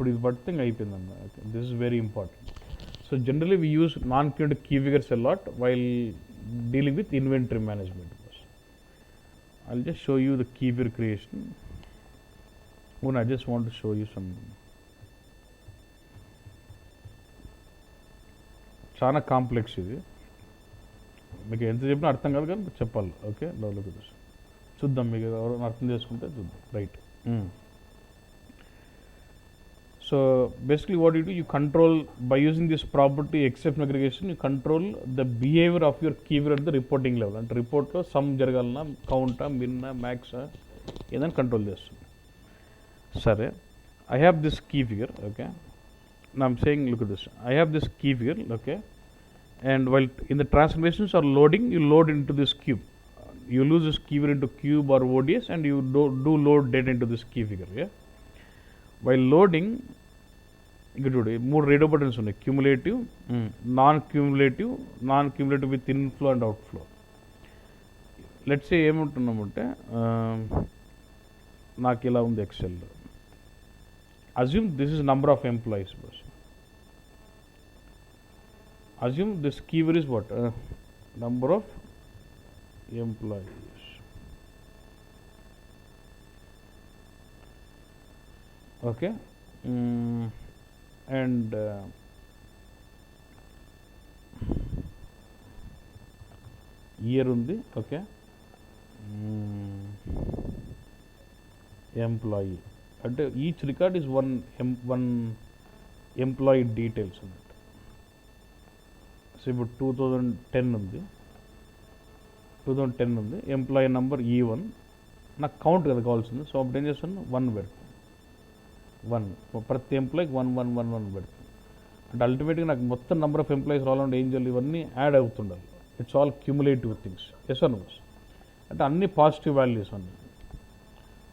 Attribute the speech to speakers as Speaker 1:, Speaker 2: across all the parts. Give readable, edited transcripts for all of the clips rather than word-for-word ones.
Speaker 1: ఇప్పుడు ఇది పడితే ఇంకా అయిపోయిందన్న. Okay, this is very important. So generally we use non cumulative key figures a lot while dealing with inventory management. I'll just show you the key figure creation. One, I just want to show you some. చాలా complex ఇది, మీకు ఎంత చెప్పినా అర్థం కాదు కానీ చెప్పాలి. Okay, లోకి చూద్దాం, మీకు ఎవరైనా అర్థం చేసుకుంటే చూద్దాం. Right. So basically what you do, you control by using this property exception aggregation, you control the behaviour of your keyword at the reporting level. అంటే రిపోర్ట్లో సమ్ జరగాలన్నా, కౌంటా, మిన్నా, మ్యాక్సా ఏదైనా కంట్రోల్ చేస్తుంది. సరే, I have this key figure. Okay, now I'm saying look at this, I have this key figure. Okay, and while in the transformations or loading, you load into this cube, you lose this key figure into cube or ODS and you do load data into this key figure. Yeah, while loading ఇక్కడ చూడు మూడు radio buttons ఉన్నాయి, cumulative, non cumulative with inflow and outflow. Let's say ఏమంటున్నామంటే నాకు ఇలా ఉంది Excel. Assume this is number of employees. Assume this keyword is what? Number of employees. Okay. And year undi. Okay. Employee. అంటే each record is one employee details అన్నట్టు. So ఇప్పుడు 2010 ఉంది, employee number E1, నాకు count కదా కావాల్సింది. So అప్పుడు ఏం చేస్తాను, 1 పెడతాను. 1 ప్రతి ఎంప్లాయీకి 1 పెడతాను. అంటే అల్టిమేట్గా నాకు మొత్తం నెంబర్ ఆఫ్ ఎంప్లాయీస్ రావాలంటే ఏం చేయాలి, ఇవన్నీ యాడ్ అవుతుండాలి. It's all cumulative things. Yes or no? అంటే అన్ని పాజిటివ్ వాల్యూస్ అన్నీ.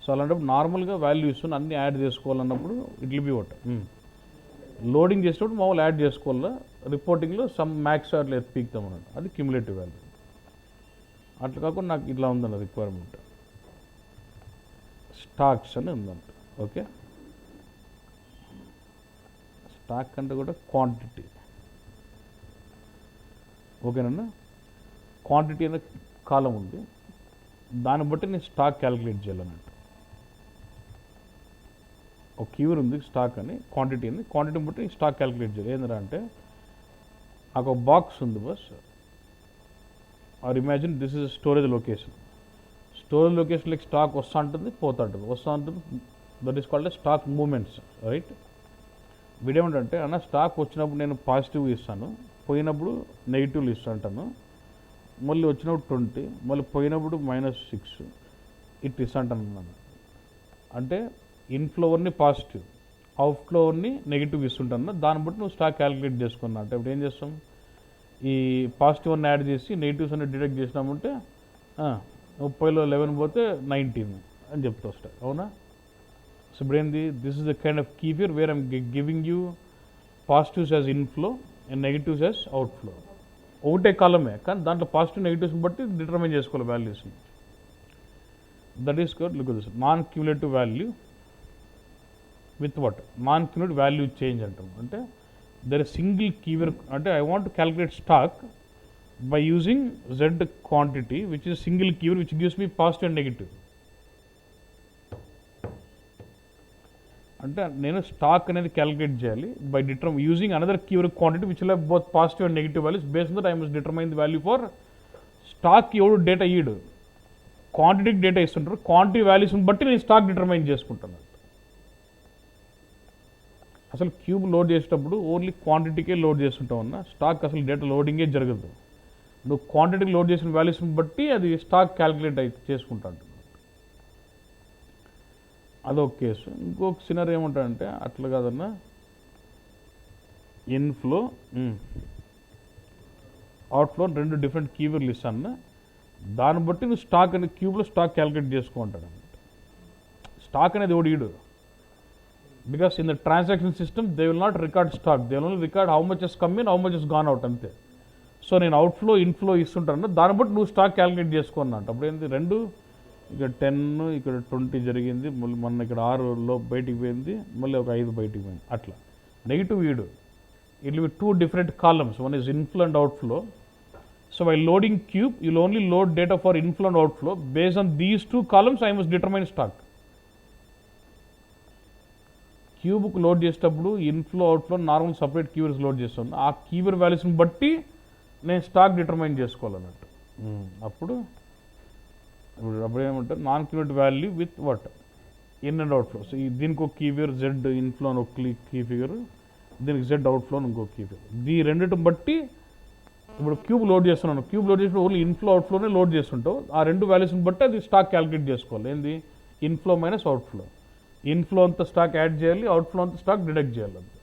Speaker 1: సో అలాంటప్పుడు నార్మల్గా వాల్యూస్ అన్నీ యాడ్ చేసుకోవాలన్నప్పుడు it will be what, loading చేసేటప్పుడు మామూలు యాడ్ చేసుకోవాలా, రిపోర్టింగ్లో సమ్ మ్యాక్స్ అట్లా ఎత్తిపిస్తాం అన్నట్టు, అది క్యూములేటివ్ వాల్యూ. అట్లా కాకుండా నాకు ఇట్లా ఉందన్న రిక్వైర్మెంట్, స్టాక్స్ అని ఉందంట. ఓకే, స్టాక్ అంటే కూడా క్వాంటిటీ. ఓకేనన్నా, క్వాంటిటీ అనే కాలం ఉంది, దాన్ని బట్టి నేను స్టాక్ క్యాలిక్యులేట్ చేయాలన్నట్టు. ఒక కీవర్డ్ ఉంది స్టాక్ అని, క్వాంటిటీని బట్టి స్టాక్ క్యాలిక్యులేట్ చేయాలి. ఏంటంటే అంటే నాకు ఒక బాక్స్ ఉంది బస్, or imagine this is storage location. Storage లొకేషన్లోకి స్టాక్ వస్తూ ఉంటుంది, పోతూ ఉంటుంది. That is called stock movements. Right. వీడేమిటంటే అన్న స్టాక్ వచ్చినప్పుడు నేను పాజిటివ్ ఇస్తాను, పోయినప్పుడు నెగిటివ్లు ఇస్తుంటాను, మళ్ళీ వచ్చినప్పుడు 20, మళ్ళీ పోయినప్పుడు -6 ఇట్ ఇస్తుంటాను. అంటే ఇన్ఫ్లోవర్ని పాజిటివ్, అవుట్ఫ్లోవర్ని నెగిటివ్ ఇస్తుంటాను. దాన్ని బట్టి నువ్వు స్టాక్ క్యాలిక్యులేట్ చేసుకున్నా అంటే ఇప్పుడు ఏం చేస్తాం, ఈ పాజిటివ్ అన్ని యాడ్ చేసి నెగిటివ్స్ అన్ని డిటెక్ట్ చేసినామంటే 30లో 11 పోతే 19 అని చెప్తా స్టాక్. అవునా? సో ఇప్పుడు ఏంది, this is the kind of key figure where I'm giving you positives as inflow and negatives as outflow. ఒకటే కాలమే కానీ దాంట్లో పాజిటివ్ నెగిటివ్స్ని బట్టి డిటర్మైన్ చేసుకోవాలి వాల్యూస్ని. That is called, look this, non cumulative value with what, non cumulative value change అంటాం. అంటే there is single keyword, అంటే I want to calculate stock by using Z quantity which is single keyword which gives me positive and negative. అంటే నేను stock అనేది calculate చేయాలి by using another keyword quantity which will have both positive and negative values. Based on that I must determine the value for stock. ఎవడు data ఈడు క్వాంటిటీకి data ఇస్తుంటారు, quantity వాల్యూస్ని బట్టి నేను స్టాక్ డిటర్మైన్ చేసుకుంటాను. అసలు క్యూబ్ లోడ్ చేసేటప్పుడు ఓన్లీ క్వాంటిటీకే లోడ్ చేస్తుంటావు అన్న, స్టాక్ అసలు డేటా లోడింగే జరగదు. నువ్వు క్వాంటిటీకి లోడ్ చేసిన వాల్యూస్ని బట్టి అది స్టాక్ క్యాలిక్యులేట్ అయితే చేసుకుంటాడు. అదొక కేసు. ఇంకొక సినారీ ఏమంటాడంటే అట్లా కాదన్నా, ఇన్ఫ్లో అవుట్ఫ్లో 2 డిఫరెంట్ కీవర్డ్లు ఇస్తాను, దాన్ని బట్టి నువ్వు స్టాక్ అనేది క్యూబ్లో స్టాక్ క్యాలిక్యులేట్ చేసుకో అంటాడు అనమాట. స్టాక్ అనేది ఎవడు ఈడు, because in the transaction system they will not record stock, they will only record how much he's come in, how much he's gone out అంతే. సో నేను అవుట్ఫ్లో ఇన్ఫ్లో ఇస్తుంటాను, దాన్ని బట్టి నువ్వు స్టాక్ క్యాలిక్యులేట్ చేసుకో అన్నట్టు. అప్పుడు ఏంటి, 2 ఇక్కడ 10 ఇక్కడ 20 జరిగింది, మళ్ళీ మొన్న ఇక్కడ 6 బయటికి పోయింది, మళ్ళీ ఒక 5 బయటికి పోయింది. అట్లా నెగిటివ్ ఈడు it will B 2 different columns. One is inflow and outflow. So while loading cube, you'll only load data for inflow and outflow. Based on these 2 columns, I must determine stock. క్యూబ్కి load చేసేటప్పుడు inflow outflow normal separate keywords load చేస్తాను. ఆ keyword వాల్యూస్ని బట్టి నేను stock determine చేసుకోవాలన్నట్టు. అప్పుడు అప్పుడు ఏమంటారు, non keyword value with what in and out flow. So దీనికి ఒక కీవేర్ జెడ్ ఇన్ఫ్లో అని ఒక కీ ఫిగర్, దీనికి జెడ్ అవుట్ఫ్లో అని ఇంకో కీ ఫిగర్. ఈ రెండింటిని బట్టి ఇప్పుడు క్యూబ్ లోడ్ చేస్తున్నాను. క్యూబ్ లోడ్ చేసినప్పుడు ఓన్లీ ఇన్ఫ్లో అవుట్ఫ్లోనే లోడ్ చేస్తుంటావు. ఆ 2 వాల్యూస్ని బట్టి అది స్టాక్ క్యాలిక్యులేట్ చేసుకోవాలి. ఏంది ఇన్ఫ్లో మైనస్ అవుట్ఫ్లో. ఇన్ఫ్లో అంతా స్టాక్ యాడ్ చేయాలి, అవుట్ఫ్లో అంతా స్టాక్ డిడక్ట్ చేయాలి. అంతే.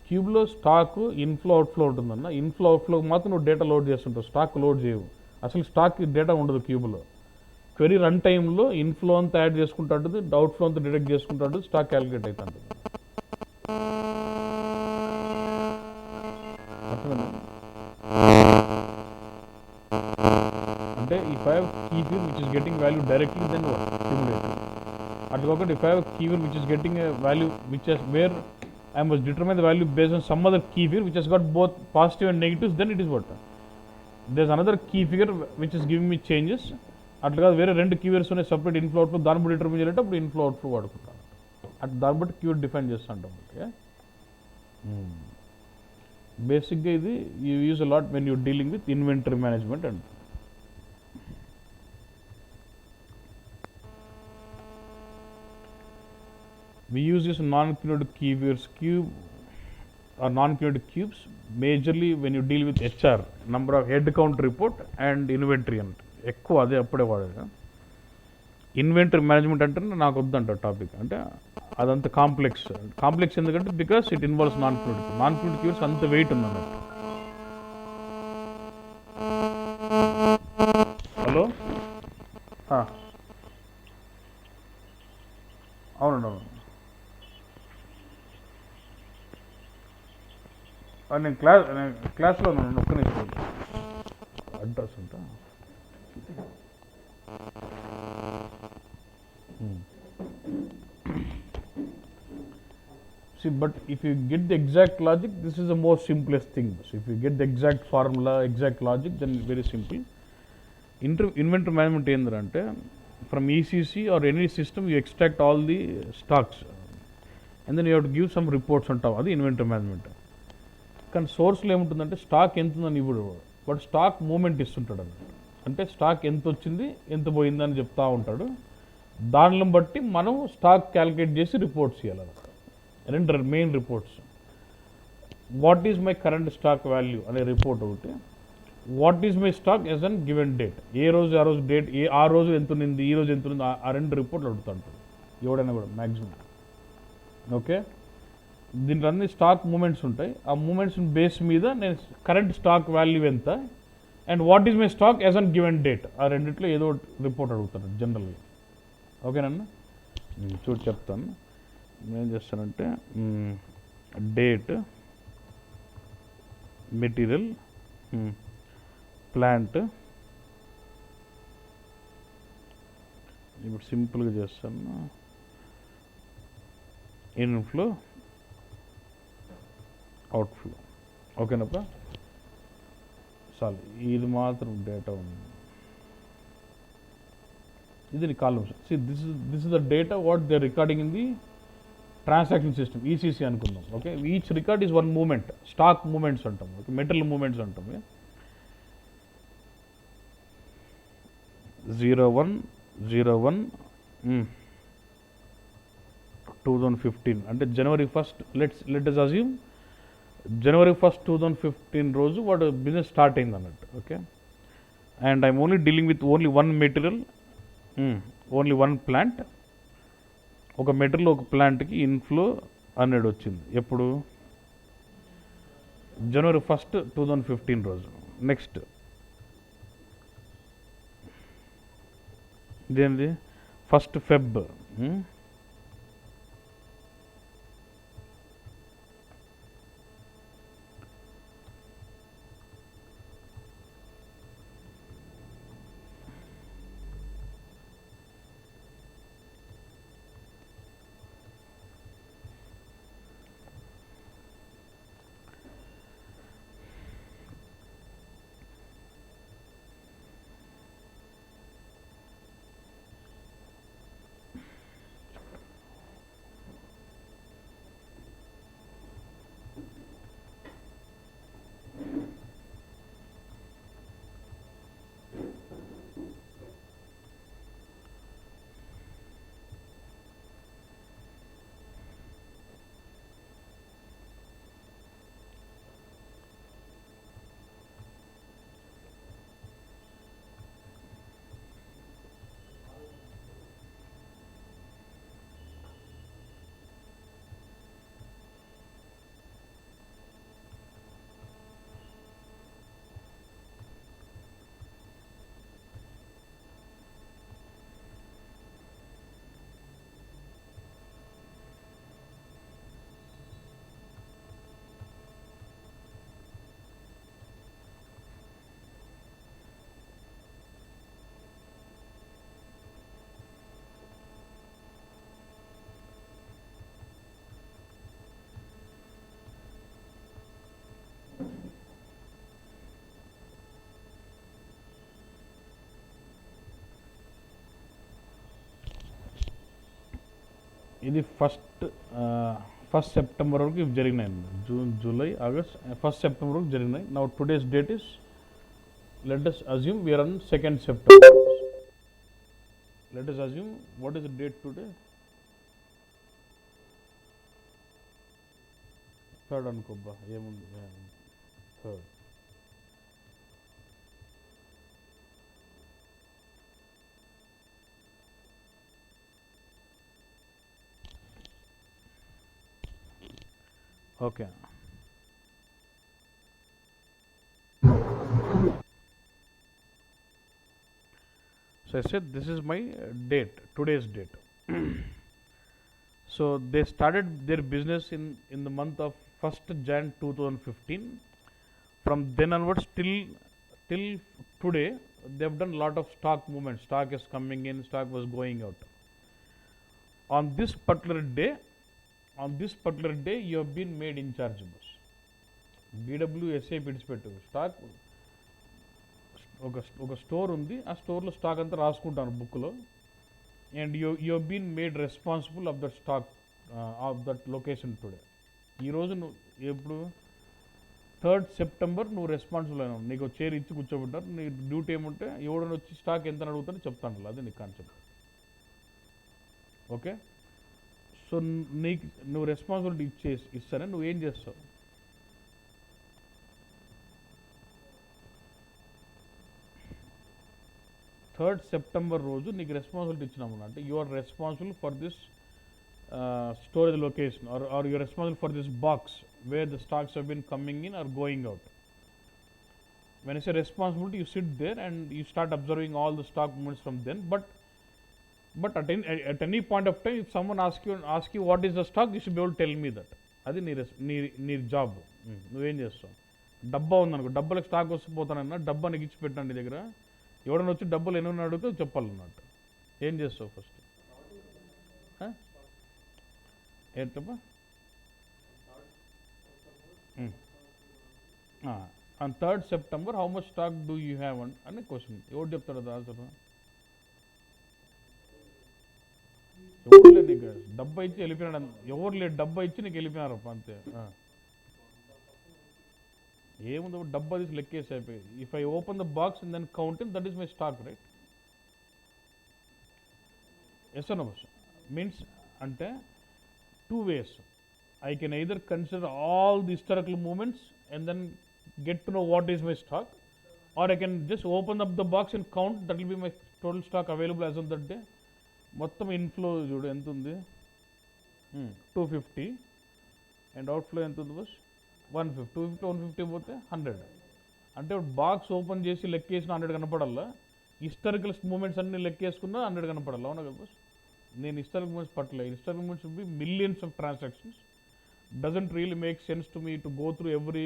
Speaker 1: క్యూబ్లో స్టాక్ ఇన్ఫ్లో అవుట్ఫ్లో ఉంటుందన్న. ఇన్ఫ్లో అవుట్ఫ్లోకి మాత్రం నువ్వు డేటా లోడ్ చేస్తుంటావు, స్టాక్ లోడ్ చేయవు. అసలు స్టాక్ డేటా ఉండదు క్యూబ్లో. క్వెరీ రన్ టైంలో ఇన్ఫ్లో అంతా యాడ్ చేసుకుంటూ ఉంటుంది, అవుట్ఫ్లో అంతా డిడక్ట్ చేసుకుంటూ ఉంటుంది, స్టాక్ క్యాలిక్యులేట్ అవుతుంటుంది. అంటే if I have keyword which is getting value directly then what cumulative. అట్లా కాకుండా if I have keyword which is getting a value which has where I must determine the value based on some other key figure which has got both positive and negatives, then it is what? There's another key figure which is giving me changes. అట్లా కాదు, వేరే 2 keywords ఉన్నాయి separate inflow outflow, దాన్ని బట్టి determine చేయాలంటే అప్పుడు inflow outflow వాడుకుంటాను. అట్లా దాన్ని బట్టి కీవర్డ్ డిఫైన్ చేస్తుంటాం. ఓకే, బేసిక్గా ఇది you use a lot when you dealing with inventory management and we use this non-cumulative keywords cube or non-cumulative cubes majorly when you deal with HR, number of head count report and inventory and ఎక్కువ అదే అప్పుడే వాడేది. Inventory management అంటే నాకు వద్దంట topic. అంటే అదంత complex ఎందుకంటే బికాస్ ఇట్ ఇన్వాల్వ్స్ నాన్-క్యూడ్ కీవర్డ్స్ అంత వెయిట్ ఉంది అన్నట్టు. హలో, అవునండి అవును. నేను క్లాస్లో ఉన్నాను, ఒక్క నిమిషం అడ్రస్ అంతా. See, but if you get the exact logic, this is the most simplest thing. So if you get the exact formula, exact logic, then very simple. Inventory management ఏంటంటే from ECC or any system you extract all the stocks and then you have to give some reports on top. అది inventory management. కానీ సోర్స్లో ఏముంటుందంటే stock ఎంత ఉందని ఇప్పుడు వాడు stock moment ఇస్తుంటాడు అన్నమాట. అంటే స్టాక్ ఎంత వచ్చింది ఎంత పోయిందని చెప్తా ఉంటాడు. దానిని బట్టి మనం స్టాక్ క్యాలిక్యులేట్ చేసి రిపోర్ట్స్ చేయాలన్నమాట. 2 main reports. What is my current stock value అనే రిపోర్ట్ ఒకటి, what is my stock as on given date, ఏ రోజు ఆ రోజు డేట్, ఆ రోజు ఎంత ఉంది ఈ రోజు ఎంత ఉంది, ఆ 2 రిపోర్ట్లు అడుగుతూ ఉంటాడు ఎవడైనా కూడా మ్యాక్సిమం. ఓకే, దీంట్లో అన్ని స్టాక్ మూమెంట్స్ ఉంటాయి. ఆ మూమెంట్స్ బేస్ మీద నేను కరెంట్ స్టాక్ వాల్యూ ఎంత and what is my stock as on given date, ఆ రెండిట్లో ఏదో రిపోర్ట్ అడుగుతాను జనరల్గా. ఓకేనన్నా, చూడు చెప్తాను. నేనేం చేస్తానంటే డేట్, మెటీరియల్, ప్లాంట్, ఇప్పుడు సింపుల్గా చేస్తాను. Inflow, outflow. ఓకేనప్ప, చాలు. ఇది మాత్రం డేటా ఉంది. ఇది నీ columns. See this is the data what they recording in the transaction system, ECC అనుకుందాం. Okay, each record is 1 movement, stock movements అంటాం, ఓకే, మెటీరియల్ మూమెంట్స్ అంటాం. 01/01 2015 అంటే January 1st. Let us assume January 1st 2015 రోజు వాడు business start అయింది అన్నట్టు. Okay, and I'm only dealing with only 1 material, only 1 plant. ఒక material ఒక ప్లాంట్కి ఇన్ఫ్లో 100 వచ్చింది. ఎప్పుడు? January 1st 2015 రోజు. నెక్స్ట్ ఇదేంది 1st Feb. ఇది ఫస్ట్ సెప్టెంబర్ వరకు ఇవి జరిగినాయి. June, July, August, first September వరకు జరిగినాయి. Now today's date is, let us assume we are on 2nd September. Let us assume, what is the date today? 3rd అనుకోబ్బా, ఏముంది 3rd. Okay, so I said this is my date, today's date. So they started their business in the month of 1st Jan 2015. From then onwards till today, they have done a lot of stock movement. Stock is coming in, stock was going out. On this particular day, you have been made in charge, boss. BWSA విడిచిపెట్టు, stock ఒక store ఉంది, ఆ స్టోర్లో stock అంతా రాసుకుంటాను బుక్లో. And you been made responsible of that stock of that location today. ఈరోజు నువ్వు ఎప్పుడు 3rd September నువ్వు రెస్పాన్సిబుల్ అయినావు. నీకు చైర్ ఇచ్చి కూర్చోబెట్టారు, నీ డ్యూటీ ఏముంటే ఎవడని వచ్చి స్టాక్ ఎంత అడుగుతానో చెప్తాను, అదే నీ కాన్సెప్ట్. ఓకే, సో నీకు నువ్వు రెస్పాన్సిబిలిటీ ఇస్తానే నువ్వు ఏం చేస్తావు? 3rd September రోజు నీకు రెస్పాన్సిబిలిటీ ఇచ్చినాము అంటే you are responsible for this storage location, or you are responsible for this box where the stocks have been coming in or going out. When I say responsibility, you sit there and you start observing all the stock movements from then. But at any point of time, if someone asks you what is the stock, you should be able to tell me that. అది నీ job. నువ్వేం చేస్తావు? డబ్బా ఉందనుకో, డబ్బాలకు stock వస్తే పోతానన్నా, డబ్బా నీకు ఇచ్చి పెట్టాను నీ దగ్గర, ఎవడన్నా వచ్చి డబ్బులు ఎన్ని అడిగితే చెప్పాలన్నట్టు. ఏం చేస్తావు ఫస్ట్? ఏంటమ్మా? On 3rd September how much stock do you have అని క్వశ్చన్. ఎవరు చెప్తాడు అది ఆన్సర్? ఎవరు లేదు, నీకు డబ్బా ఇచ్చి వెళ్ళిపోయినాడు. ఎవరు లేదు, డబ్బా ఇచ్చి నీకు వెళ్ళిపోయినారు అంతే. ఏముందో డబ్బా తీసి లెక్కేసి అయిపోయి. If I open the box and then count in, that is my stock, right? Yes no means అంటే two ways. I can either consider all the historical movements and then get to know what is my stock, or I can just open up the box and count. That will be my total stock available as on that day. మొత్తం inflow చూడు ఎంత ఉంది, 250, and outflow ఎంత ఉంది bus 150. 250 150 పోతే 100. అంటే box open చేసి లెక్కేసిన 100 కనపడాలా, historical moments అన్ని లెక్కేసుకున్నా 100 కనపడాలి. అవునా కదా బస్? నేను హిస్టారికల్ మూమెంట్స్ పట్టలేదు. Historical moments will be millions of transactions. Doesn't really make sense to me to go through every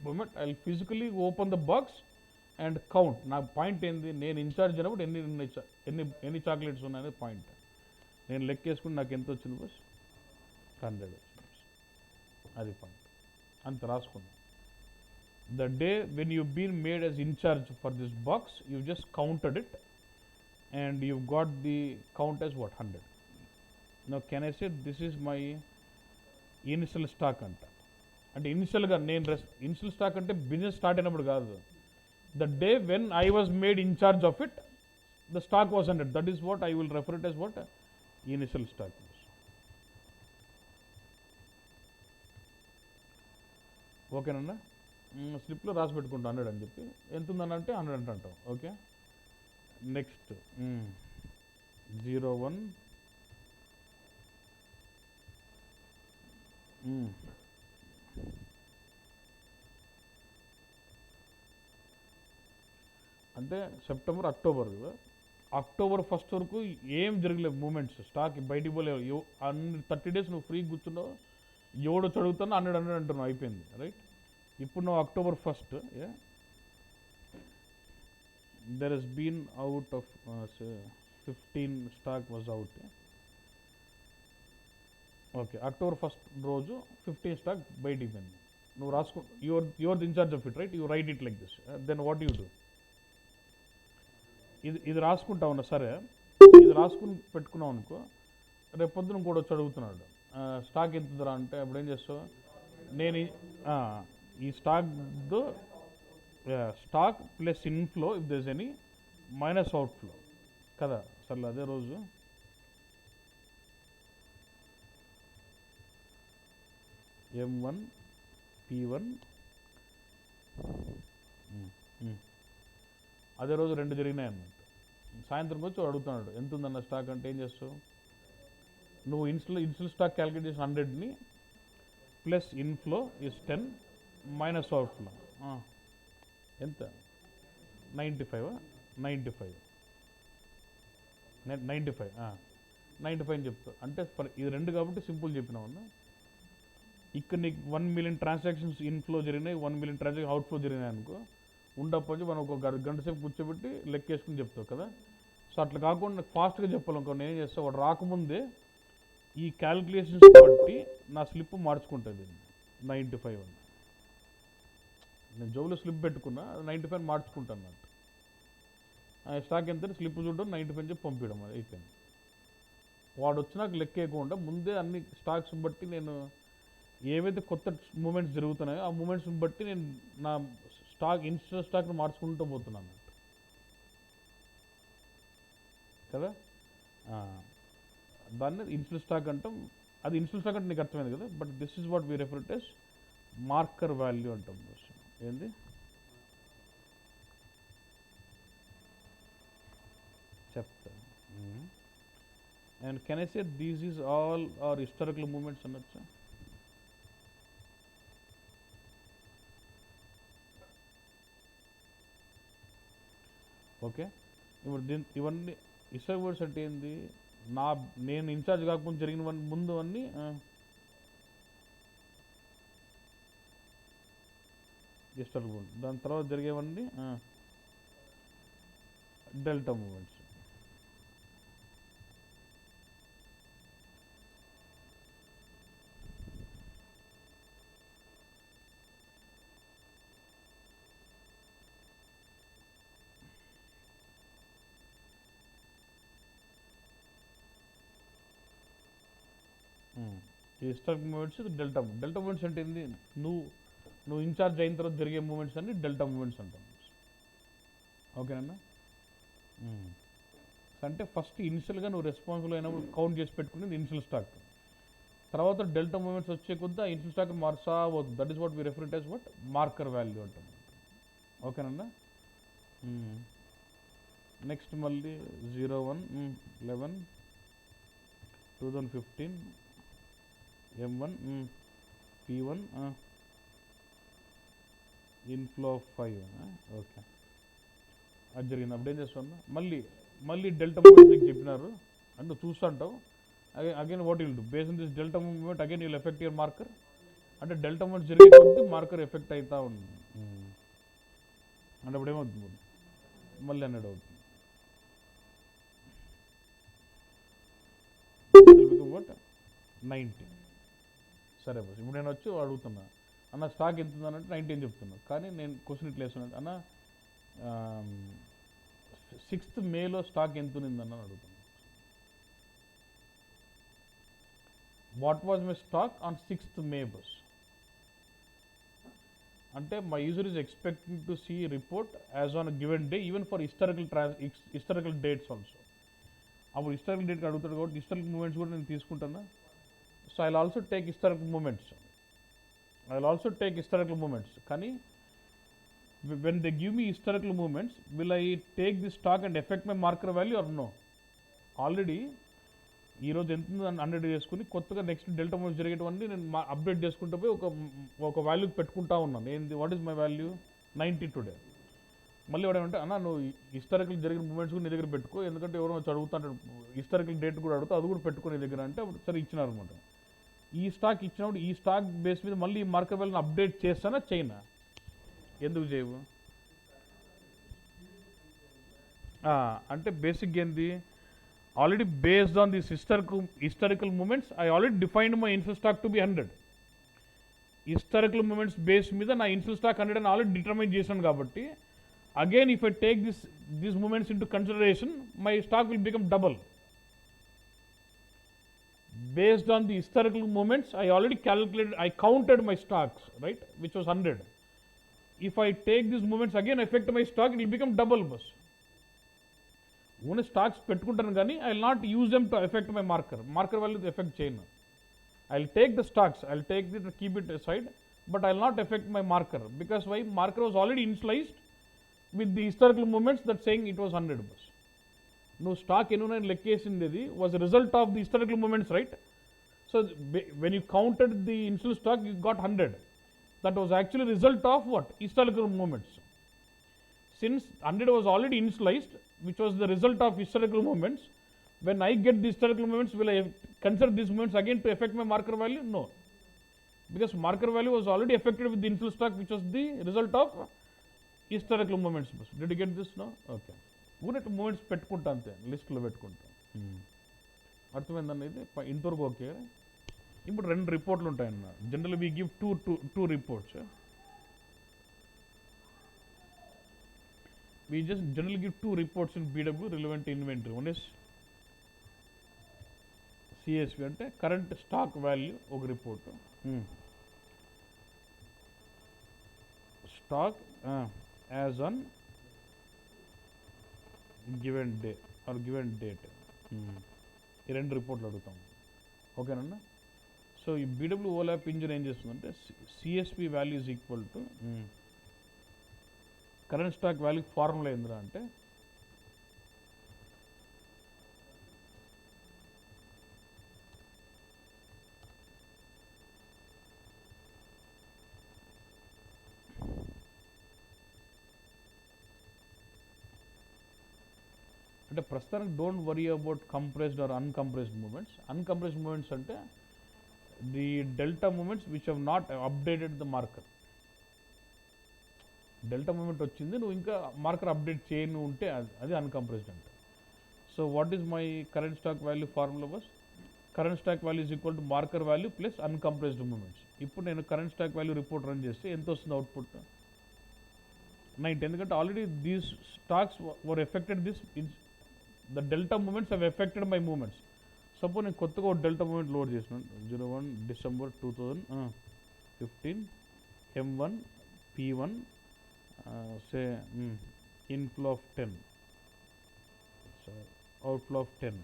Speaker 1: moment. I will physically open the box and count. నా point ఏంది, నేను incharge అయినప్పుడు ఎన్ని chocolates ఉన్నాయనేది point. నేను లెక్కేసుకుని నాకు ఎంత వచ్చింది బస్ 100 వచ్చింది. అది పాయింట్. అంత రాసుకున్నాను. The day when you been made as in charge for this box, you just counted it and you've got the count as what, 100. Now can I say this is my initial stock అంటే ఇనిషియల్గా నేను initial stock అంటే business start అయినప్పుడు కాదు. The day when I was made in charge of it, the stock was 100. That is what I will refer it as what initial stock. ఓకేనన్నా? స్లిప్లో రాసి పెట్టుకుంటా 100 అని చెప్పి. ఎంత ఉందనంటే 100 అంటాం. ఓకే, నెక్స్ట్ 01 అంటే సెప్టెంబర్, అక్టోబర్ కదా. అక్టోబర్ 1st వరకు ఏం జరగలేదు మూమెంట్స్. స్టాక్ బయటికి పోలేవు. అన్ని 30 days నువ్వు ఫ్రీ కూర్చున్నావు, ఎవడో చదువుతానో 100 అంటున్నావు, అయిపోయింది, రైట్? ఇప్పుడు నువ్వు October 1st, there has been out of say 15 stock was out. Okay, October 1st రోజు 15 stock బయటికి పోయింది. నువ్వు రాసుకో, your the in charge of it, right? You write it like this. Then what you do? ఇది రాసుకుంటావు అన్న, సరే ఇది రాసుకుని పెట్టుకున్నావు అనుకో. రేపు పొద్దున కూడా వచ్చి అడుగుతున్నాడు స్టాక్ ఎంతుందిరా అంటే అప్పుడు ఏం చేస్తావు నేను ఈ stock plus inflow if there's any minus outflow కదా సర్లే అదే రోజు M1 P1 అదే రోజు 2 జరిగినాయి అన్నమాట. సాయంత్రం వచ్చి అడుగుతున్నాడు ఎంత ఉందన్న స్టాక్ అంటే ఏం చేస్తావు నువ్వు ఇన్స్టల్ స్టాక్ క్యాలిక్యులేట్ చేసి 100ని plus inflow is 10 minus outflow ఎంత 95 అని చెప్తా అంటే ఇది 2 కాబట్టి సింపుల్ చెప్పినామన్నా ఇక్కడ నీకు 1 మిలియన్ ట్రాన్సాక్షన్స్ ఇన్ఫ్లో జరిగినాయి 1 మిలియన్ ట్రాన్సాక్షన్ అవుట్ఫ్లో జరిగినాయి అనుకో ఉండకపోతే మనం ఒక గంట సేపు కూర్చోబెట్టి లెక్కేసుకుని చెప్తావు కదా సో అట్లా కాకుండా ఫాస్ట్గా చెప్పాలనుకో నేను ఏం చేస్తాను వాడు రాకముందే ఈ క్యాలిక్యులేషన్స్ బట్టి నా స్లిప్ మార్చుకుంటుంది 95 అని నేను జోబులో స్లిప్ పెట్టుకున్నా 95 మార్చుకుంటాను అన్నట్టు స్టాక్ ఎంత స్లిప్ చూడడం 95 చెప్పి పంపించడం అది అయిపోయింది వాడు వచ్చినాక లెక్కేయకుండా ముందే అన్ని స్టాక్స్ బట్టి నేను ఏవైతే కొత్త మూమెంట్స్ జరుగుతున్నాయో ఆ మూమెంట్స్ని బట్టి నేను నా ఇన్స్టెంట్ స్టాక్ని మార్చుకుంటూ పోతున్నాను అన్నట్టు కదా దాన్ని ఇన్స్టెంట్ స్టాక్ అంటాం అది ఇన్స్టెంట్ స్టాక్ అంటే నీకు అర్థమైంది కదా but this is what we refer to as marker value అంటాం ఏంది చెప్తాను and can I say these is all are historical movements అనొచ్చా ఓకే ఇప్పుడు ఇవన్నీ హిస్టారిక్ వర్డ్స్ అంటే ఏంది నేను ఇన్ఛార్జ్ కాకముందు జరిగిన ముందు అన్నీ హిస్టారిక్ మూమెంట్ దాని తర్వాత జరిగేవన్నీ డెల్టా మూమెంట్స్ ఈ హిస్టారిక్ మూమెంట్స్ డెల్టా మూమెంట్స్ అంటే ఏంది నువ్వు ఇన్ఛార్జ్ అయిన తర్వాత జరిగే మూమెంట్స్ అన్ని డెల్టా మూమెంట్స్ అంటాం ఓకేనన్నా అంటే ఫస్ట్ ఇనిషియల్గా నువ్వు రెస్పాన్సిబుల్ అయినప్పుడు కౌంట్ చేసి పెట్టుకునేది ఇనిషియల్ స్టాక్ తర్వాత డెల్టా మూమెంట్స్ వచ్చే కొద్ది ఆ ఇనిషియల్ స్టాక్ మార్చా అవుతుంది that is what we refer as what marker value అంటాం ఓకేనన్నా నెక్స్ట్ మళ్ళీ 01/11/2015 M1 P1 ఇన్ఫ్లో 5 ఓకే అది జరిగింది అప్పుడు ఏం చేస్తున్నా మళ్ళీ డెల్టా మూమెంట్ మీకు చెప్పినారు అంటే నువ్వు చూస్తుంటావు again what will do base on this delta movement again will effect your marker అంటే డెల్టా మూమెంట్ జరిగే కొద్దీ మార్కర్ ఎఫెక్ట్ అవుతూ ఉంది అంటే అప్పుడు ఏమవుతుంది మళ్ళీ 100 అవుతుంది వాట్ 90 సరే బస్ ఇప్పుడు నేను వచ్చి అడుగుతున్నా అన్న స్టాక్ ఎంత ఉందనంటే 90 అని చెప్తున్నా కానీ నేను క్వశ్చన్ ఇట్లా వేస్తున్నాను అన్న 6th మేలో స్టాక్ ఎంత ఉందన్న అడుగుతున్నా what was my stock on 6th May బస్ అంటే my user is expecting to see report as on given day even for historical dates also అప్పుడు హిస్టారికల్ డేట్కి అడుగుతాడు కాబట్టి హిస్టారికల్ మూమెంట్స్ కూడా నేను తీసుకుంటానా so I also take historical movements కానీ when they give me historical moments will I take the stock and effect my marker value or no already ఈరోజు ఎంత 100 చేసుకుని కొత్తగా నెక్స్ట్ డెల్టా మూమెంట్స్ జరిగేటివన్నీ నేను అప్డేట్ చేసుకుంటూ పోయి ఒక వాల్యూకి పెట్టుకుంటా ఉన్నాను ఏంది what is my value 90 today మళ్ళీ వాడేమంటే అన్న నువ్వు హిస్టారికల్ జరిగిన మూమెంట్స్ కూడా నీ దగ్గర పెట్టుకో ఎందుకంటే ఎవరో వచ్చి అడుగుతాడు హిస్టారికల్ డేట్ కూడా అడుగుతా అది కూడా పెట్టుకో నీ దగ్గర అంటే అప్పుడు సరే ఇచ్చినారు అనమాట ఈ స్టాక్ ఇచ్చినప్పుడు ఈ స్టాక్ బేస్ మీద మళ్ళీ ఈ మార్కెట్ వాల్యూని అప్డేట్ చేస్తానా చైనా ఎందుకు చేయవు అంటే బేసిక్ ఏంది already based on this historical moments I already defined my initial stock to be 100 historical moments base మీద నా ఇన్షియల్ స్టాక్ 100 అని ఆల్రెడీ డిటర్మైన్ చేశాను కాబట్టి again if I take these movements into consideration my stock will become double based on the historical movements, I already calculated, I counted my stocks, right, which was 100. If I take these movements again affect my stock, it will become double bus. Only stocks పెట్టుకుంటాను కానీ I will not use them to affect my marker value affect చేయను. I will take the stocks, I will take it, keep it aside, but I will not affect my marker, because why? Marker was already initialized with the historical movements that saying it was 100 bus. No stock ఎన్నో లెక్కేసింది was a result of the historical movements, right? So when you counted the initial stock, you got 100. That was actually result of what? Historical movements. Since 100 was already initialized, which was the result of historical movements, when I get the historical movements, will I consider these movements again to affect my marker value? No. Because marker value was already affected with the initial stock, which was the result of historical movements. Did you get this now? Okay. ఊరిట్ movements పెట్టుకుంటా అంతే, లిస్ట్లో పెట్టుకుంటా. అర్థమైందన్న ఇది ఇంతవరకు okay. ఇప్పుడు 2 రిపోర్ట్లు ఉంటాయన్న. General we give two reports. We just generally give 2 reports in BW relevant to inventory. One is CSV అంటే కరెంట్ స్టాక్ వాల్యూ ఒక report. Stock as on given day or given date. ఈ 2 రిపోర్ట్లు అడుగుతాం. ఓకేనన్నా. So ఈ BW OLAP engine ఏం చేస్తుందంటే CSV value is equal to current stock value formula ఏందిరా అంటే ప్రస్తుతానికి don't worry about compressed or uncompressed movements. Uncompressed movements అంటే the delta movements which have not updated the marker. Delta movement వచ్చింది, నువ్వు ఇంకా marker update చేయను ఉంటే అది అన్కంప్రెస్డ్ అంట. So what is my current stock value formula boss? Current stock value is equal to marker value plus uncompressed moments. ఇప్పుడు నేను current stock value report run చేస్తే ఎంత వస్తుంది అవుట్పుట్? 90. ఎందుకంటే already these stocks were affected the delta moments have affected my moments. Suppose నేను కొత్తగా ఒక delta moment load చేసినాను. 01 December 2015 M1 P1 say inflow of 10, so outflow of 10.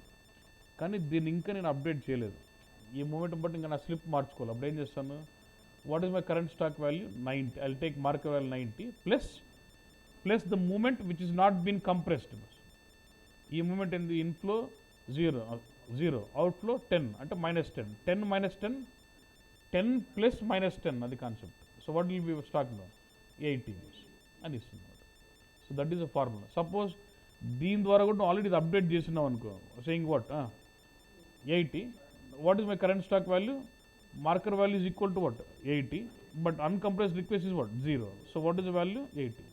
Speaker 1: కానీ దీన్ని ఇంకా నేను అప్డేట్ చేయలేదు. ఈ మూమెంట్ బట్టి ఇంకా నా స్లిప్ మార్చుకోవాలి. అప్పుడు ఏం చేస్తాను? What is my current stock value? 90. I take marker value 90 plus the moment which is not been compressed. ఈ మూమెంట్ ఏంది? ఇన్ఫ్లో 0 అవుట్ఫ్లో 10 అంటే -10. 10 - 10 10 ప్లస్ -10 అది concept. So what will be stock no? 80 అని ఇస్తుంది. So that is a formula. Suppose దీని ద్వారా కూడా already ఇది అప్డేట్ చేసినావు అనుకో, saying what 80. What is my current stock value? Marker value is equal to what? 80. But uncompressed request is what? 0. So what is the value? 80.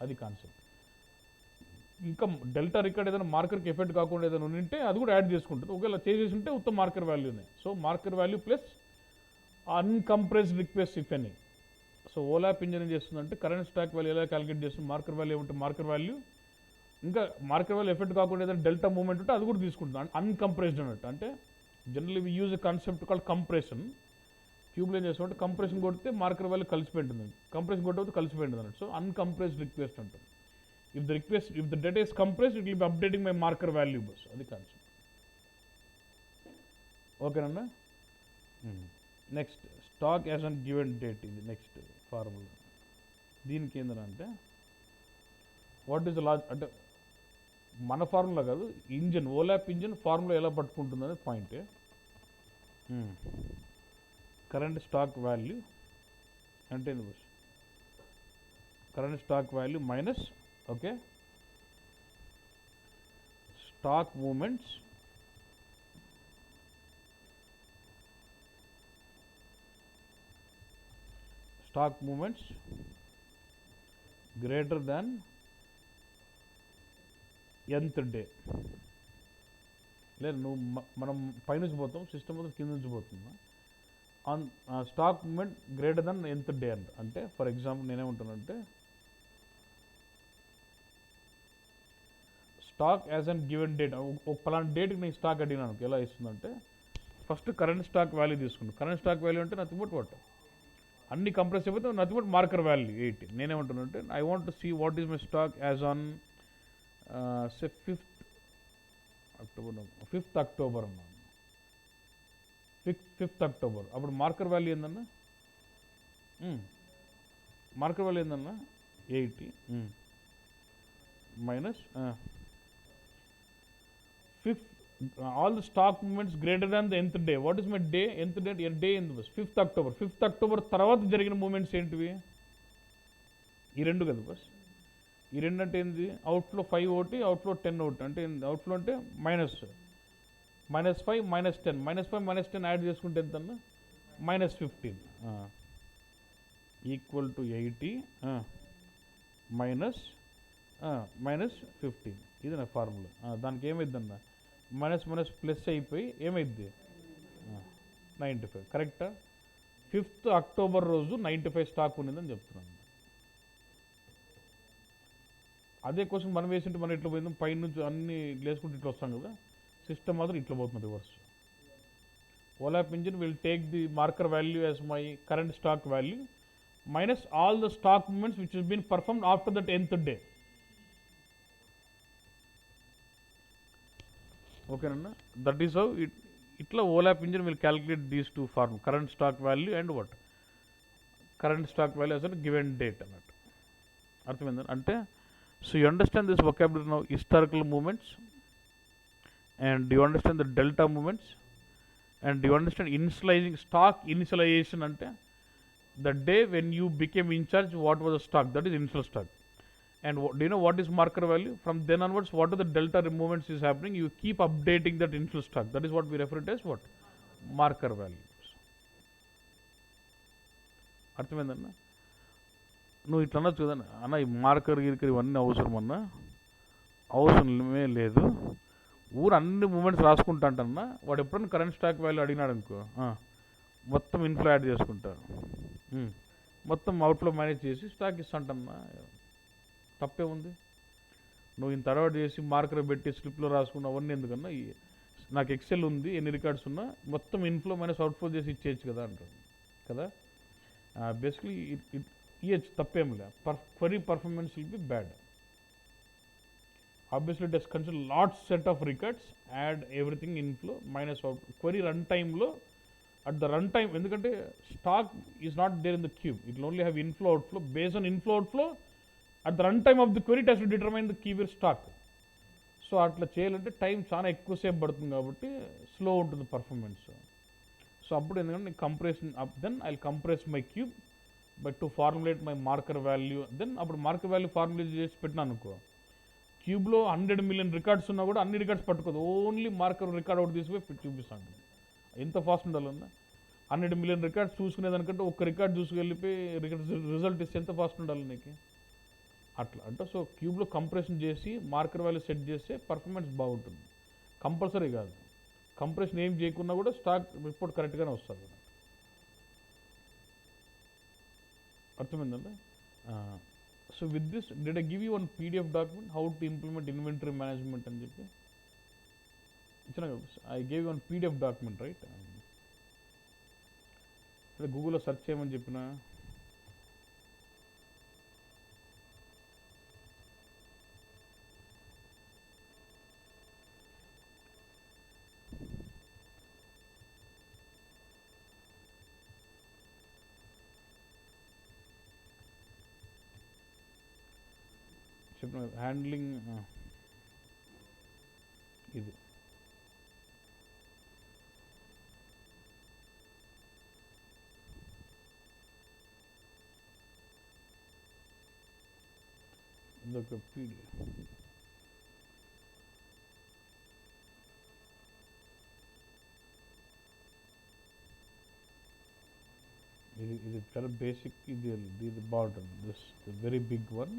Speaker 1: అది concept. ఇంకా delta record ఏదైనా మార్కర్కి effect కాకుండా ఏదైనా ఉంటే అది కూడా యాడ్ చేసుకుంటుంది. ఒకవేళ చేసేసి ఉంటే ఉత్తమ మార్కర్ వాల్యూనే. So marker value plus uncompressed request if any. So OLAP engine ఏం చేస్తుందంటే కరెంట్ స్టాక్ వాల్యూ ఎలా క్యాలిక్యులేట్ చేస్తుంది? మార్కర్ వాల్యూ ఏమంటే మార్కర్ వాల్యూ ఇంకా మార్కర్ వాల్యూ ఎఫెక్ట్ కాకుండా ఏదైనా డెల్టా మూవ్మెంట్ ఉంటే అది కూడా తీసుకుంటుంది అన్కంప్రెస్డ్ అన్నట్టు. అంటే generally we use a concept called compression. క్యూబ్లో ఏం చేస్తామంటే కంప్రెషన్ కొడితే మార్కర్ వాల్యూ కలిసిపోయింటుంది, కంప్రెషన్ కొట్టకపోతే కలిసిపోయింటుంది అన్నట్టు. సో అన్కంప్రెస్డ్ రిక్వెస్ట్ అంటుంది. If the data is compressed it will be updating my marker value బస్. అది కాన్సెప్ట్. ఓకేనన్నా. Next stock as on given date. ఇది నెక్స్ట్ ఫార్ములా. దీనికి ఏంటంటే వాట్ ఈస్ ద లాజ్ అంటే మన ఫార్ములా కాదు, ఇంజిన్ ఓలాప్ ఇంజిన్ ఫార్ములా ఎలా పట్టుకుంటుంది అనేది పాయింటే. కరెంట్ స్టాక్ వాల్యూ అంటే current stock value minus okay stock moments greater than nth day. లేదు నువ్వు మనం పైనుంచి పోతాం, సిస్టమ్ మొత్తం కింద నుంచి పోతున్నా. Stock moment greater than nth day అంటే ఫర్ ఎగ్జాంపుల్ నేనేమంటానంటే stock as on given date. ఒక పలానా డేట్కి నేను స్టాక్ అడిగినాను ఎలా ఇస్తుందంటే ఫస్ట్ కరెంట్ స్టాక్ వాల్యూ తీసుకుంటాం. కరెంట్ స్టాక్ వాల్యూ అంటే నథింగ్ బట్ వాట్, అన్ని కంప్రెస్ అయిపోతే నథింగ్ బట్ మార్కర్ వాల్యూ 80. నేనేమంటున్నా అంటే I want to see what is my stock as on say 5th October అన్నాను. 5th October. అప్పుడు మార్కర్ వాల్యూ ఏందన్నా, marker value ఏందన్నా 80 minus 5th all the stock movements greater than the nth day. What is my day? Nth day in the 5th October. 5th October తర్వాత జరిగిన moments ఏంటివి? ఈ రెండు కదా బస్. ఈ రెండు అంటే ఏంది? అవుట్ఫ్లో 5 ఒకటి, అవుట్ఫ్లో 10 ఒకటి. అంటే అవుట్ఫ్లో అంటే -5 -10 -5 -10 యాడ్ చేసుకుంటే ఎంత అన్న? -15 ఈక్వల్ టు 80 -15. ఇది నా ఫార్ములా. దానికి ఏమైందన్న, మైనస్ ప్లస్ అయిపోయి ఏమైంది 95. కరెక్టా? 5th అక్టోబర్ రోజు 95 స్టాక్ ఉన్నదని చెప్తున్నాను. అదే క్వశ్చన్ మనం వేసింటే మనం ఇట్లా పోయిందాం, పైన నుంచి అన్ని లేసుకుంటే ఇట్లా వస్తాం కదా, సిస్టమ్ మాత్రం ఇట్లా పోతుంది reverse. OLAP engine will take the marker value as my current stock value minus all the stock movements which has been performed after that nth day. ఓకేనన్నా? దట్ ఈస్ హౌ ఇట్లా OLAP engine will calculate these two form, current stock value and what, current stock value అసలు given date అన్నట్టు. అర్థమైందా? అంటే so you understand this vocabulary now, historical movements, and you understand the delta moments, and you understand initializing stock. Initialization అంటే the day when you became in charge what was the stock, that is initial stock. And do you know what is marker value? From then onwards, what are the delta movements is happening? You keep updating that initial stock. That is what we refer to as what? Marker values. అర్థమైందన్నా? నువ్వు ఇట్లా అనొచ్చు కదన్నా, అన్న ఈ marker గిరికర్ ఇవన్నీ అవసరం అన్నా, అవసరమే లేదు, ఊరు అన్ని మూమెంట్స్ రాసుకుంటా అంటన్నా. వాడు ఎప్పుడన్నా కరెంట్ స్టాక్ వాల్యూ అడిగినాడు అనుకో, మొత్తం ఇన్ఫ్లో యాడ్ చేసుకుంటారు, మొత్తం అవుట్ఫ్లో మేనేజ్ చేసి స్టాక్ ఇస్తాంటన్నా. తప్పే ఉంది? నువ్వు ఇంత తర్వాత చేసి మార్కర్ పెట్టి స్లిప్లో రాసుకున్న అవన్నీ ఎందుకన్నా? నాకు ఎక్సెల్ ఉంది, ఎన్ని రికార్డ్స్ ఉన్నా మొత్తం ఇన్ఫ్లో మైనస్ అవుట్ఫ్లో చేసి ఇచ్చేయచ్చు కదా అంటారు కదా. బేసిక్లీ ఇయచ్చు, తప్పేంలే. Query performance will be bad. Obviously it has consider lot set of records, add everything inflow minus out. Query run టైంలో అట్ ద రన్ టైమ్, ఎందుకంటే stock is not there in the cube, it only have inflow outflow. Based on inflow outflow at the runtime of the query it has to determine the keyword stock. So అట్లా చేయాలంటే time చాలా ఎక్కువసేపు పడుతుంది కాబట్టి slow ఉంటుంది performance. So అప్పుడు ఎందుకంటే compression then I compress my cube but to formulate my marker value. Then అప్పుడు మార్కర్ వాల్యూ ఫార్ములేట్ చేసి పెట్టినా అనుకో, క్యూబ్లో 100 మిలియన్ రికార్డ్స్ ఉన్నా కూడా అన్ని రికార్డ్స్ పట్టుకోదు, ఓన్లీ మార్కర్ రికార్డ్ ఒకటి తీసుకుపోయి చూపిస్తాను. ఎంత ఫాస్ట్ ఉండాలన్నా? 100 మిలియన్ రికార్డ్స్ చూసుకునేదానికంటే ఒక్క రికార్డ్ చూసుకెళ్ళిపోయి రిజల్ట్ ఇస్తే ఎంత ఫాస్ట్ ఉండాలి నీకు? అట్లా అంటే సో క్యూబ్లో కంప్రెషన్ చేసి మార్కర్ వాల్యూ సెట్ చేస్తే పర్ఫార్మెన్స్ బాగుంటుంది. కంపల్సరీ కాదు, కంప్రెషన్ ఏం చేయకున్నా కూడా స్టాక్ రిపోర్ట్ కరెక్ట్గానే వస్తుంది. అర్థమైందండి? So with this did I give you one PDF document how to implement inventory management అని చెప్పి ఇచ్చిన. I gave you one PDF document right. గూగుల్లో సెర్చ్ చేయమని చెప్పిన హ్యాండ్లింగ్ ఇది. ఇదొక PDF. ఇది చాలా బేసిక్. ఇది బాగుంటుంది. This very big one.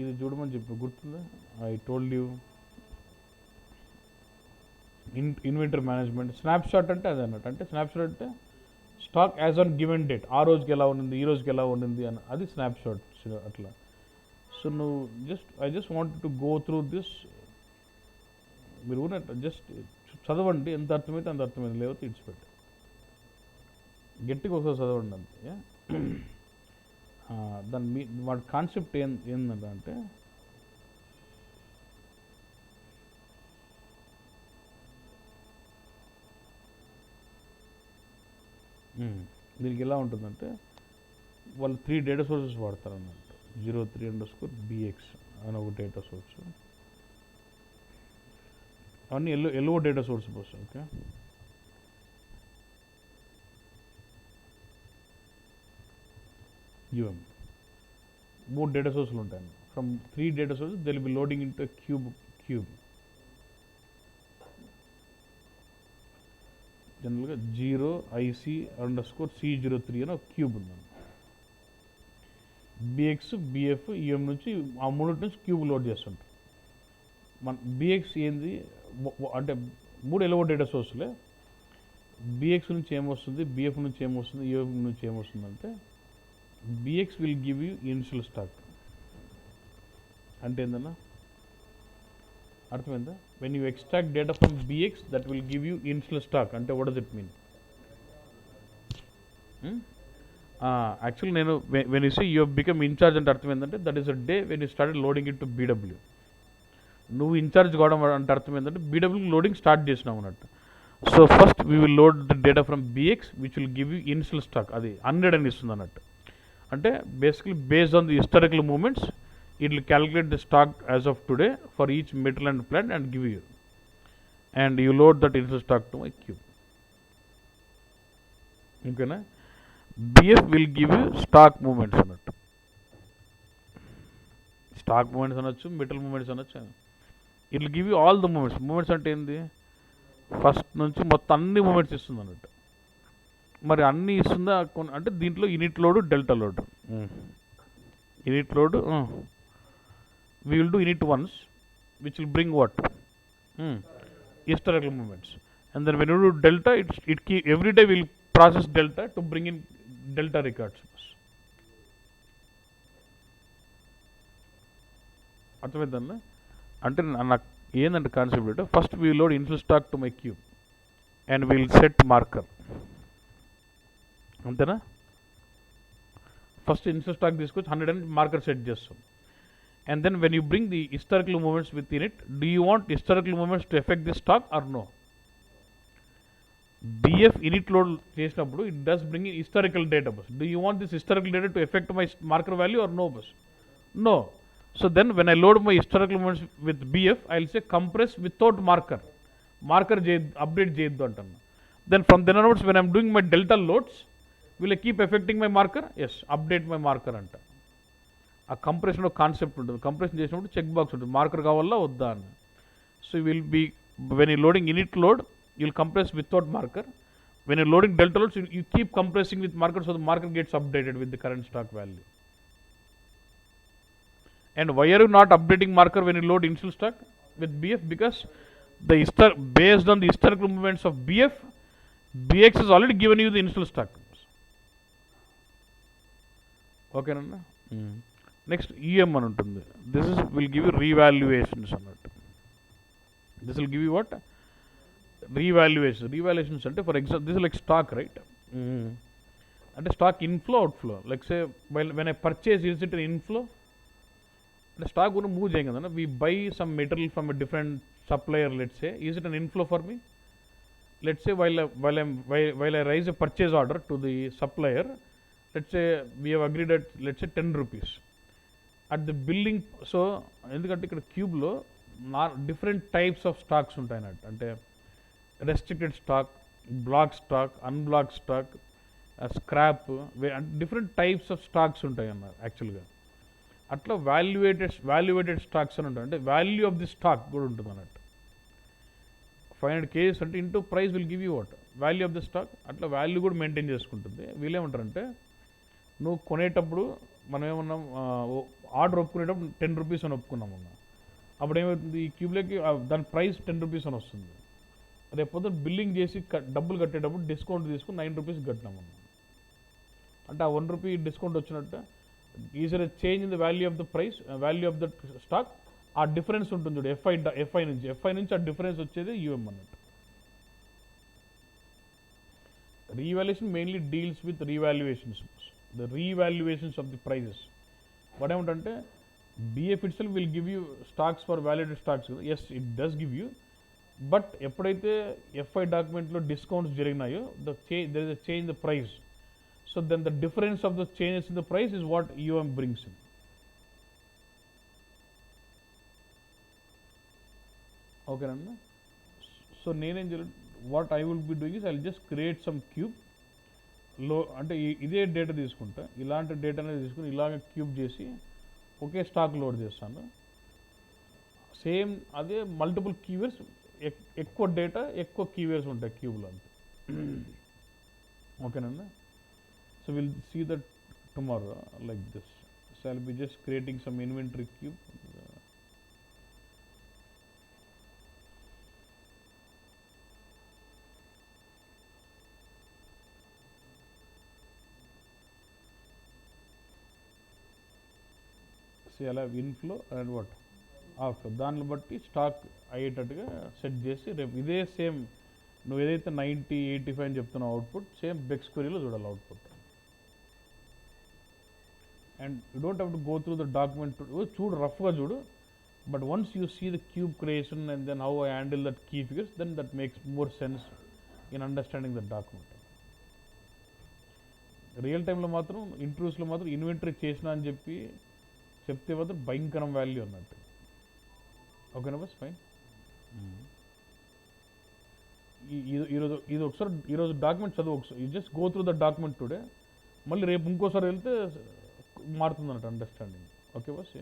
Speaker 1: ఇది చూడమని చెప్పి గుర్తుందా? I told you inventory management. Snapshot అంటే అదే అన్నట్టు. అంటే స్నాప్షాట్ అంటే stock as on given date, ఆ రోజుకి ఎలా ఉండింది, ఈ రోజుకి ఎలా ఉండింది అని, అది స్నాప్షాట్ అట్లా. సో నువ్వు I just want to go through this. మీరు జస్ట్ చదవండి, ఎంత అర్థమైతే అంత అర్థమైంది, లేకపోతే ఇడిచిపెట్టి గట్టిగా ఒకసారి చదవండి అంతే. దాని వాడి కాన్సెప్ట్ ఏంటంటే దీనికి ఎలా ఉంటుందంటే వాళ్ళు 3 డేటా సోర్సెస్ వాడతారు అన్నట్టు. 03_BX అని ఒక డేటా సోర్స్, అవన్నీ ఎల్లో డేటా సోర్స్ బస్. ఓకే, UM 3 డేటా సోర్సులు ఉంటాయి. From 3 data sources they will be loading in to cube. జనరల్గా 0IC_C03 అని ఒక క్యూబ్ ఉందండి. BX, BF, UM నుంచి ఆ మూడింటి నుంచి క్యూబ్ లోడ్ చేస్తుంటారు. మన BX ఏంది అంటే 3 ఎలవో డేటా సోర్సులే. BX నుంచి ఏమొస్తుంది, BF నుంచి ఏమొస్తుంది, UM నుంచి ఏమొస్తుంది అంటే BX will give you initial stock. అంటే ఏందన్నా అర్థమైందా? When you extract data from BX that will give you initial stock. అంటే what does it mean? Actually నేను when you see you become in charge అంటే అర్థం ఏంటంటే that is a day when you start loading it to BW. నువ్వు in charge కావడం అంటే అర్థం ఏంటంటే BW లోడింగ్ స్టార్ట్ చేసినావు అన్నట్టు. So first we will load the data from BX which will give you initial stock. అది 100 అని ఇస్తుంది అన్నట్టు. అంటే basically based on the historical moments it will calculate the stock as of today for each metal and plant and give you, and you load that initial stock to my cube. Okay na? BF will give you stock movements annattu. Stock movements anachu, metal movements anachu. It will give you all the movements. Movements ante endi first నుంచి మొత్తం అన్ని moments ఇస్తుంది అన్నట్టు. మరి అన్నీ ఇస్తుందా అంటే దీంట్లో unit load, delta load. Unit load we will do unit once which will bring what? Historical movements. And then when you do delta, every day we will process delta to bring in delta records. అర్థమైందన్న? అంటే నాకు ఏంటంటే concept అంటే first we load infill stock to my cube and will set marker. అంతేనా? First infill stock తీసుకొచ్చి 100 అని marker set చేస్తాం. And then when you bring the historical movements within it, do you want historical movements to affect this stock or no? BF init load చేసినప్పుడు it does bring in historical data bus. Do you want this historical data to affect my marker value or no bus? No. So then when I load my historical movements with BF, I'll say compress without marker. Marker update చేయొద్దు అంటాను. Then from then onwards when I'm doing my delta loads, will I keep affecting my marker? Yes, update my marker అంట. ఆ compression concept ఉంటుంది. Compression చేసినప్పుడు check box ఉంటుంది, marker కావాలా వద్దా అని. So you will be when you loading unit load you will compress without marker. When you loading delta loads you keep compressing with marker so the marker gets updated with the current stock value. And why are you not updating marker when you load initial stock with BF? Because the based on the historical movements of BF, BX has already given you the initial stock. ఓకేనన్నా? Next EM అని ఉంటుంది. This is will give you revaluations అన్నట్టు. This will give you what? Revaluations అంటే for example this like stock, right? అంటే stock inflow outflow. Like say when I purchase is it inflow అంటే stock కూడా move చేయం కదా. We buy some material from a different supplier. Let's say is it an inflow for me? Let's say while I raise a purchase order to the supplier, let's say we have agreed at let's say 10 rupees at the billing. So ఎందుకంటే ఇక్కడ క్యూబ్లో different types of stocks ఉంటాయి అన్నట్టు. అంటే restricted stock, block stock, unblock stock, scrap, different types of stocks ఉంటాయి అన్నారు యాక్చువల్గా. అట్లా వాల్యుయేటెడ్ స్టాక్స్ అని ఉంటాయి. అంటే వాల్యూ ఆఫ్ ది స్టాక్ కూడా ఉంటుంది అన్నట్టు. 500 kgs అంటే into price will give you what? Value of the stock. అట్లా వాల్యూ కూడా మెయింటైన్ చేసుకుంటుంది. వీళ్ళేమంటారంటే నువ్వు కొనేటప్పుడు మనం ఏమన్నాం, ఆర్డర్ ఒప్పుకునేటప్పుడు 10 rupees అని ఒప్పుకున్నాం అన్నా. అప్పుడు ఏమవుతుంది, ఈ క్యూబ్లోకి దాని ప్రైస్ 10 rupees అని వస్తుంది. రేపు పొద్దున బిల్లింగ్ చేసి డబ్బులు కట్టేటప్పుడు డిస్కౌంట్ తీసుకుని 9 rupees కట్టినామన్నా. అంటే ఆ 1 rupee డిస్కౌంట్ వచ్చినట్టు is a change in the value of the price, value of the stock. ఆ డిఫరెన్స్ ఉంటుంది చూడు, ఎఫ్ఐ నుంచి ఆ డిఫరెన్స్ వచ్చేది UM అన్నట్టు. Revaluation mainly deals with revaluations, the revaluations of the prices. What ఏమంటే BF itself will give you stocks for validated stocks. Yes, it does give you, but ఎప్పుడైతే FI డాక్యుమెంట్లో discounts జరిగినాయో there is a change the price. So then the difference of the changes in the price is what UM brings in. ఓకేనన్నా. So నేనేం చేయాలి, what I will be doing is I will just create some cube లో, అంటే ఇదే data తీసుకుంటా, ఇలాంటి data అనేది తీసుకుని ఇలాగ క్యూబ్ చేసి ఒకే స్టాక్ లోడ్ చేస్తాను. సేమ్ అదే మల్టిపుల్ కీవర్డ్స్, ఎక్కువ డేటా ఎక్కువ కీవర్డ్స్ ఉంటాయి క్యూబ్లో అంతే. ఓకేనండి. So will see that tomorrow like this. So I'll be just creating some inventory cube. అలా ఇన్ఫ్లో అండ్ వాట్ అవుట్ఫ్లో, దాన్ని బట్టి స్టాక్ అయ్యేటట్టుగా సెట్ చేసి రేపు ఇదే సేమ్ నువ్వు ఏదైతే 90, 85 అని చెప్తున్నావు అవుట్పుట్, సేమ్ బెక్స్ క్వరీలో చూడాలి output. And you don't have to go through the document, చూడు రఫ్గా చూడు, but once you see the cube creation and then how I handle that key figures, then that makes more sense in understanding that document. Real టైంలో మాత్రం ఇంటర్వ్యూస్లో మాత్రం inventory చేసినా అని చెప్తే మాత్రం భయంకరం వాల్యూ అన్నట్టు. ఓకేనా బస్, ఫైన్. ఇది ఒకసారి ఈరోజు డాక్యుమెంట్ చదువు, ఒకసారి you just go through the document today, మళ్ళీ రేపు ఇంకోసారి వెళ్తే మారుతుంది అన్నట్టు అండర్స్టాండింగ్. Okay bus.